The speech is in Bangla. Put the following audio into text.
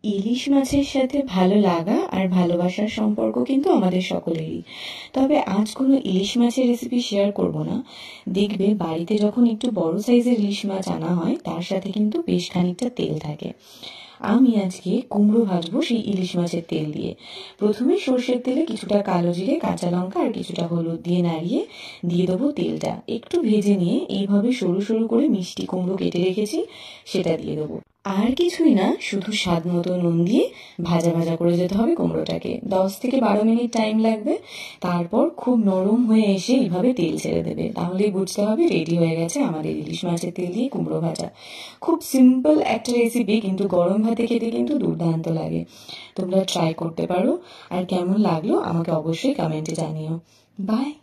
ইলিশ মাছের সাথে ভালো লাগা আর ভালোবাসার সম্পর্ক কিন্তু আমাদের সকলেরই। তবে আজ কোনো ইলিশ মাছের রেসিপি শেয়ার করব না। দেখবে বাড়িতে যখন একটু বড় সাইজের ইলিশ মাছ আনা হয় তার সাথে কিন্তু বেশ খানিকটা তেল থাকে। আমি আজকে কুমড়ো ভাজবো সেই ইলিশ মাছের তেল দিয়ে। প্রথমে সর্ষের তেলে কিছুটা কালো জিরে, কাঁচা লঙ্কা আর কিছুটা হলুদ দিয়ে নাড়িয়ে দিয়ে দেবো তেলটা। একটু ভেজে নিয়ে এইভাবে সরু সরু করে মিষ্টি কুমড়ো কেটে রেখেছি সেটা দিয়ে দেবো। আর কিছুই না, শুধু স্বাদ মতো নুন দিয়ে ভাজা ভাজা করে যেতে হবে কুমড়োটাকে। 10 থেকে 12 মিনিট টাইম লাগবে। তারপর খুব নরম হয়ে এসে এইভাবে তেল ছেড়ে দেবে, তাহলেই বুঝতে হবে রেডি হয়ে গেছে আমাদের ইলিশ মাছের তেল দিয়ে কুমড়ো ভাজা। খুব সিম্পল একটা রেসিপি, কিন্তু গরম ভাতে খেতে কিন্তু দুর্দান্ত লাগে। তোমরা ট্রাই করতে পারো, আর কেমন লাগলো আমাকে অবশ্যই কমেন্টে জানিও। বাই।